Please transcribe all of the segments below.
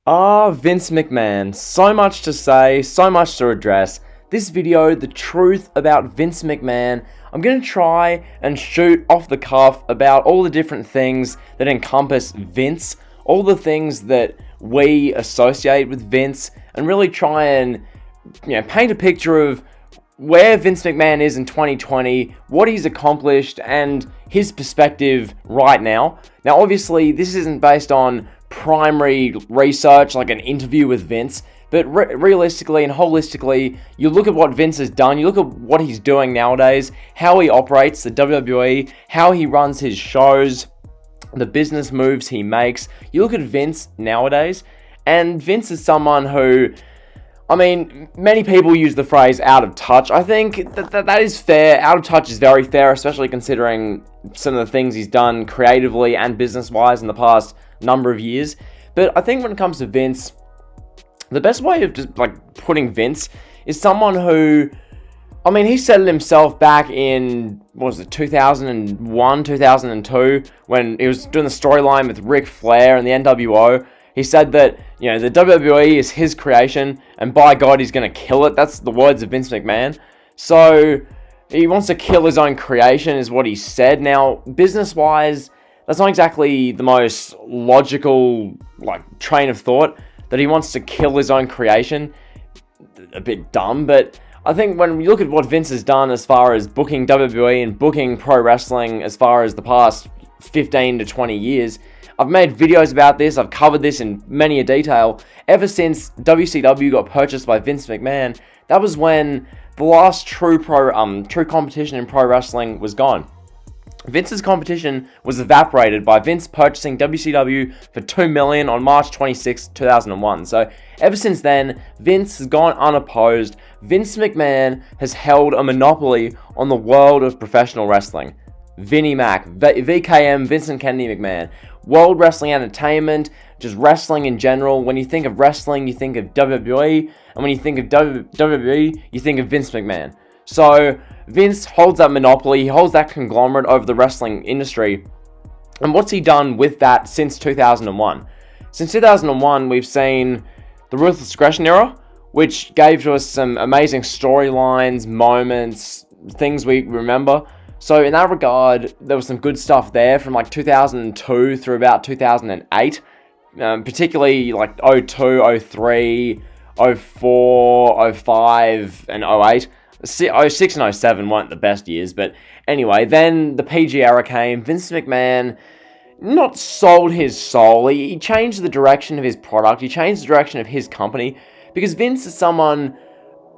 Vince McMahon. So much to say, so much to address. This video, the truth about Vince McMahon. I'm going to try and shoot off the cuff about all the different things that encompass Vince, all the things that we associate with Vince, and really try and paint a picture of where Vince McMahon is in 2020, what he's accomplished, and his perspective right now. Now, obviously, this isn't based on primary research like an interview with Vince, but realistically and holistically, you look at what Vince has done, you look at what he's doing nowadays, how he operates the WWE, how he runs his shows, the business moves he makes. You look at Vince nowadays, and Vince is someone who, many people use the phrase out of touch. I think that is fair. Out of touch is very fair, especially considering some of the things he's done creatively and business-wise in the past number of years. But I think when it comes to Vince, the best way of just putting Vince is someone who, he said it himself back in, 2001, 2002, when he was doing the storyline with Ric Flair and the NWO. He said that, the WWE is his creation, and by God, he's going to kill it. That's the words of Vince McMahon. So, he wants to kill his own creation, is what he said. Now, business-wise, that's not exactly the most logical, train of thought, that he wants to kill his own creation. A bit dumb, but I think when you look at what Vince has done as far as booking WWE and booking pro wrestling as far as the past 15 to 20 years, I've made videos about this, I've covered this in many a detail. Ever since WCW got purchased by Vince McMahon, that was when the last true competition in pro wrestling was gone. Vince's competition was evaporated by Vince purchasing WCW for $2 million on March 26, 2001. So ever since then, Vince has gone unopposed. Vince McMahon has held a monopoly on the world of professional wrestling. Vinnie Mac, VKM, Vincent Kennedy McMahon. World Wrestling Entertainment, just wrestling in general. When you think of wrestling, you think of WWE. And when you think of WWE, you think of Vince McMahon. So Vince holds that monopoly, he holds that conglomerate over the wrestling industry. And what's he done with that since 2001? Since 2001, we've seen the Ruthless Aggression era, which gave to us some amazing storylines, moments, things we remember. So in that regard, there was some good stuff there from 2002 through about 2008, particularly 02, 03, 04, 05, and 08. 06 and 07 weren't the best years, but anyway, then the PG era came. Vince McMahon not sold his soul. He changed the direction of his product. He changed the direction of his company, because Vince is someone,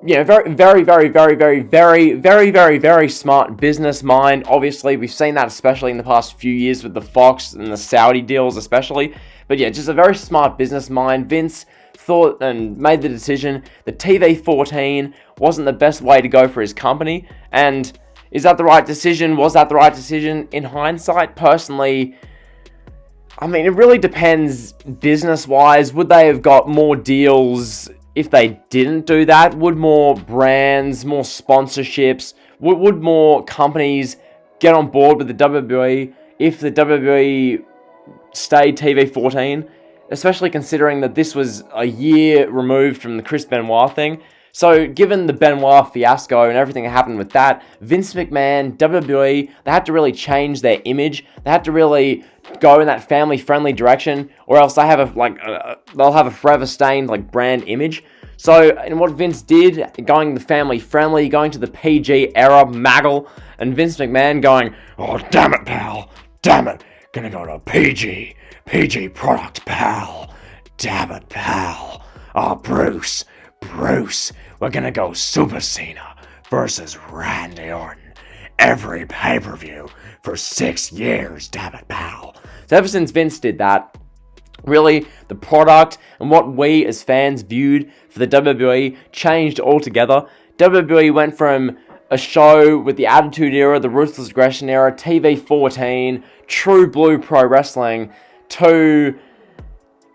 very, very, very, very, very, very, very, very, very smart business mind. Obviously, we've seen that especially in the past few years with the Fox and the Saudi deals especially. But yeah, just a very smart business mind. Vince thought and made the decision that TV14 wasn't the best way to go for his company. And is that the right decision? Was that the right decision? In hindsight, personally, it really depends business-wise. Would they have got more deals if they didn't do that? Would more brands, more sponsorships, would more companies get on board with the WWE if the WWE stayed TV14? Especially considering that this was a year removed from the Chris Benoit thing. So, given the Benoit fiasco and everything that happened with that, Vince McMahon, WWE, they had to really change their image. They had to really go in that family-friendly direction, or else they have they'll have a forever stained brand image. So, and what Vince did, going the family-friendly, going to the PG era, Maggle, and Vince McMahon going, "Oh, damn it, pal, damn it, gonna go to PG product, pal. Damn it, pal. Oh, Bruce, we're gonna go Super Cena versus Randy Orton. Every pay-per-view for 6 years, damn it, pal." So ever since Vince did that, really, the product and what we as fans viewed for the WWE changed altogether. WWE went from a show with the Attitude Era, the Ruthless Aggression Era, TV14, True Blue Pro Wrestling, to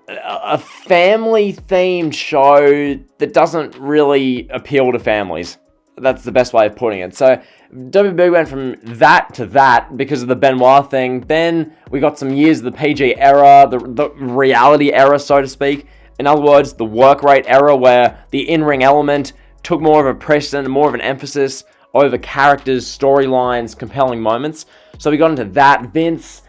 a family-themed show that doesn't really appeal to families. That's the best way of putting it. So WWE went from that to that because of the Benoit thing. Then we got some years of the PG era, the reality era, so to speak. In other words, the work rate era, where the in-ring element took more of a precedent, more of an emphasis over characters, storylines, compelling moments. So we got into that. Vince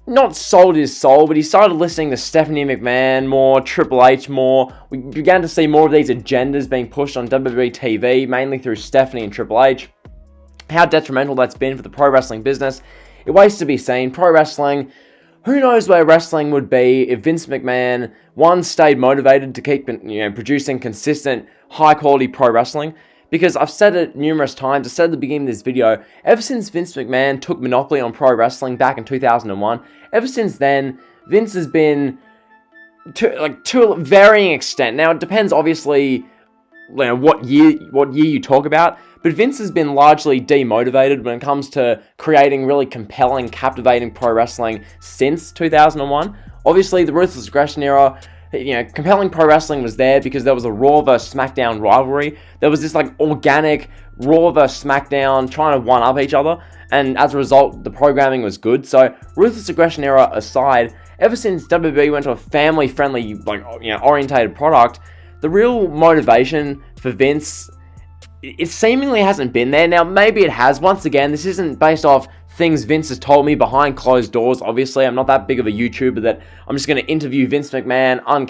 not sold his soul, but he started listening to Stephanie McMahon more, Triple H more. We began to see more of these agendas being pushed on WWE TV, mainly through Stephanie and Triple H. How detrimental that's been for the pro wrestling business, it waits to be seen. Pro wrestling, who knows where wrestling would be if Vince McMahon, one, stayed motivated to keep producing consistent, high-quality pro wrestling. Because I've said it numerous times, I said at the beginning of this video, ever since Vince McMahon took monopoly on pro wrestling back in 2001, ever since then, Vince has been, to a varying extent. Now, it depends, obviously, what year you talk about, but Vince has been largely demotivated when it comes to creating really compelling, captivating pro wrestling since 2001. Obviously, the Ruthless Aggression era, compelling pro wrestling was there because there was a Raw vs. SmackDown rivalry. There was this organic Raw vs. SmackDown trying to one-up each other, and as a result, the programming was good. So, Ruthless Aggression era aside, ever since WWE went to a family-friendly, orientated product, the real motivation for Vince, it seemingly hasn't been there. Now, maybe it has. Once again, this isn't based off things Vince has told me behind closed doors. Obviously, I'm not that big of a YouTuber that I'm just going to interview Vince McMahon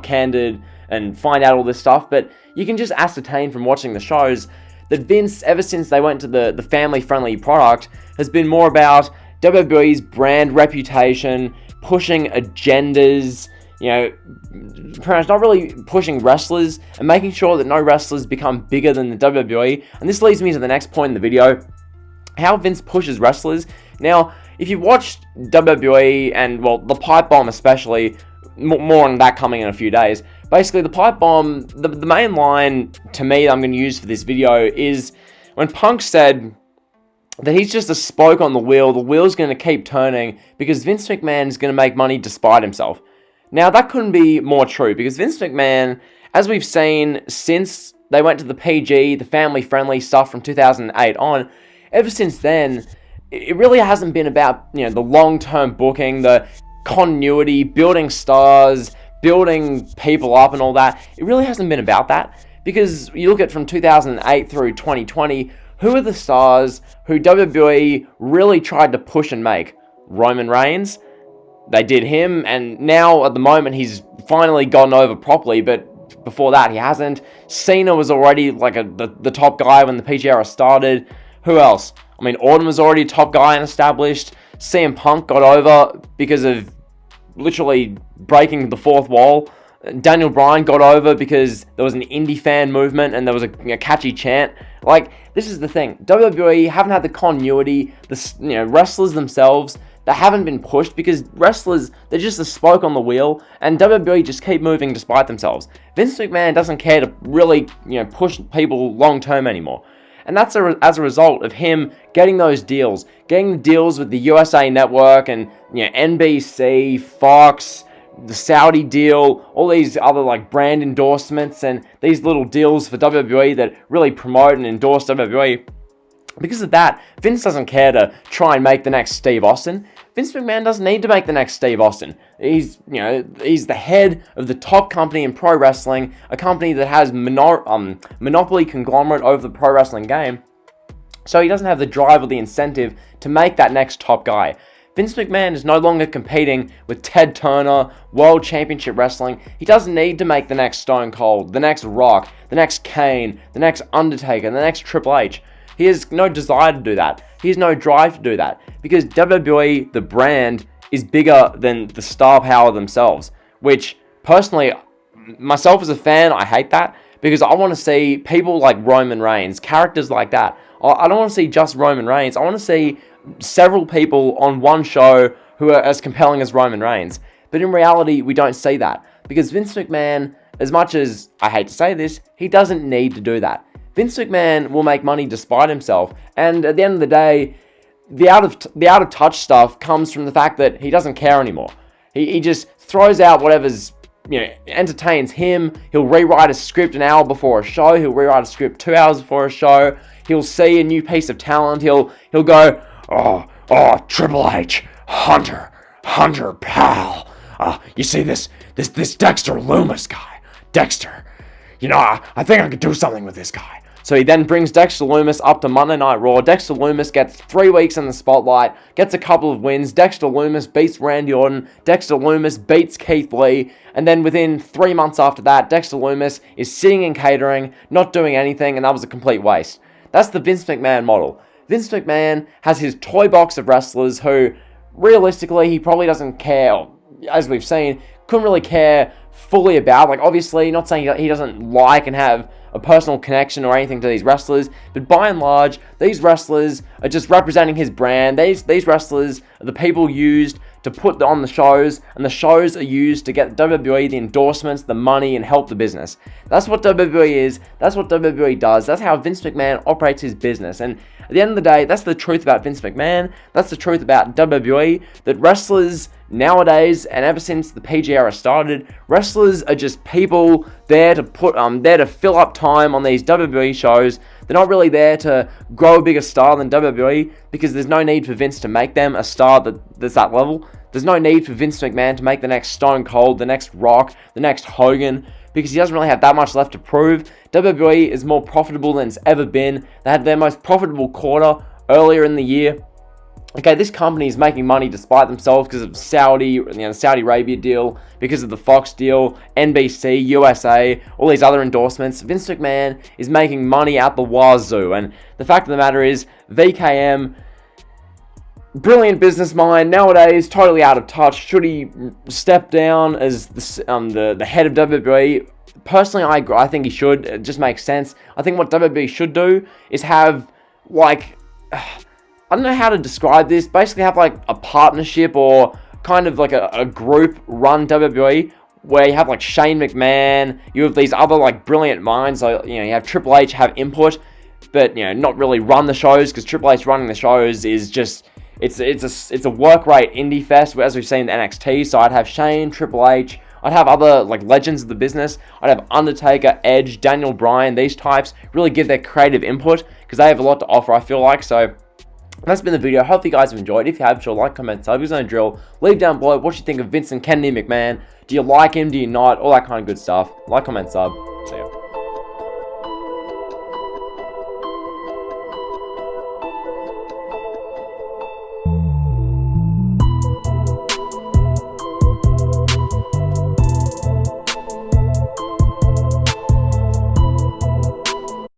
candid and find out all this stuff. But you can just ascertain from watching the shows that Vince, ever since they went to the family-friendly product, has been more about WWE's brand reputation, pushing agendas, pretty much not really pushing wrestlers and making sure that no wrestlers become bigger than the WWE. And this leads me to the next point in the video. How Vince pushes wrestlers. Now, if you've watched WWE and, the Pipe Bomb especially, more on that coming in a few days. Basically, the Pipe Bomb, the main line to me that I'm going to use for this video is when Punk said that he's just a spoke on the wheel's going to keep turning because Vince McMahon is going to make money despite himself. Now, that couldn't be more true because Vince McMahon, as we've seen since they went to the PG, the family-friendly stuff from 2008 on, ever since then, it really hasn't been about, the long-term booking, the continuity, building stars, building people up and all that. It really hasn't been about that. Because you look at from 2008 through 2020, who are the stars who WWE really tried to push and make? Roman Reigns. They did him, and now at the moment he's finally gotten over properly, but before that he hasn't. Cena was already the top guy when the PG era started. Who else? I mean, Orton was already a top guy and established. CM Punk got over because of literally breaking the fourth wall. Daniel Bryan got over because there was an indie fan movement and there was a catchy chant. This is the thing. WWE haven't had the continuity. Wrestlers themselves, they haven't been pushed because wrestlers, they're just a spoke on the wheel, and WWE just keep moving despite themselves. Vince McMahon doesn't care to really, push people long term anymore. And that's as a result of him getting those deals. Getting the deals with the USA Network and NBC, Fox, the Saudi deal, all these other brand endorsements and these little deals for WWE that really promote and endorse WWE. Because of that, Vince doesn't care to try and make the next Steve Austin. Vince McMahon doesn't need to make the next Steve Austin. He's the head of the top company in pro wrestling, a company that has monopoly conglomerate over the pro wrestling game. So he doesn't have the drive or the incentive to make that next top guy. Vince McMahon is no longer competing with Ted Turner, World Championship Wrestling. He doesn't need to make the next Stone Cold, the next Rock, the next Kane, the next Undertaker, the next Triple H. He has no desire to do that. He has no drive to do that. Because WWE, the brand, is bigger than the star power themselves. Which, personally, myself as a fan, I hate that. Because I want to see people like Roman Reigns, characters like that. I don't want to see just Roman Reigns. I want to see several people on one show who are as compelling as Roman Reigns. But in reality, we don't see that. Because Vince McMahon, as much as I hate to say this, he doesn't need to do that. Vince McMahon will make money despite himself, and at the end of the day, the out of touch stuff comes from the fact that he doesn't care anymore. He just throws out whatever's entertains him. He'll rewrite a script an hour before a show. He'll rewrite a script 2 hours before a show. He'll see a new piece of talent. He'll go, oh, Triple H, Hunter, pal. You see this Dexter Loomis guy. Dexter, I think I could do something with this guy. So he then brings Dexter Loomis up to Monday Night Raw. Dexter Loomis gets 3 weeks in the spotlight, gets a couple of wins. Dexter Loomis beats Randy Orton. Dexter Loomis beats Keith Lee. And then within 3 months after that, Dexter Loomis is sitting in catering, not doing anything, and that was a complete waste. That's the Vince McMahon model. Vince McMahon has his toy box of wrestlers who, realistically, he probably doesn't care, as we've seen, couldn't really care fully about. Like, obviously, not saying he doesn't like and have a personal connection or anything to these wrestlers, but by and large, these wrestlers are just representing his brand. These wrestlers are the people used to put on the shows, and the shows are used to get WWE the endorsements, the money, and help the business. That's what WWE is. That's what WWE does. That's how Vince McMahon operates his business. And at the end of the day, that's the truth about Vince McMahon. That's the truth about WWE, that wrestlers nowadays, and ever since the PG era started, wrestlers are just people there to fill up time on these WWE shows. They're not really there to grow a bigger star than WWE, because there's no need for Vince to make them a star that's that level. There's no need for Vince McMahon to make the next Stone Cold, the next Rock, the next Hogan, because he doesn't really have that much left to prove. WWE is more profitable than it's ever been. They had their most profitable quarter earlier in the year. Okay, this company is making money despite themselves because of Saudi Arabia deal, because of the Fox deal, NBC, USA, all these other endorsements. Vince McMahon is making money out the wazoo, and the fact of the matter is, VKM, brilliant business mind, nowadays totally out of touch. Should he step down as the head of WWE? Personally, I think he should. It just makes sense. I think what WWE should do is have, like, I don't know how to describe this. Basically have like a partnership or kind of like a group run WWE, where you have like Shane McMahon, you have these other like brilliant minds. So, you have Triple H have input, but not really run the shows, because Triple H running the shows is just it's a work rate indie fest, as we've seen in NXT. So I'd have Shane, Triple H. I'd have other like legends of the business. I'd have Undertaker, Edge, Daniel Bryan. These types really give their creative input, because they have a lot to offer, I feel like. So that's been the video. Hope you guys have enjoyed. If you have, sure, like, comment, sub. There's no drill. Leave down below what you think of Vincent Kennedy McMahon. Do you like him? Do you not? All that kind of good stuff. Like, comment, sub. See ya.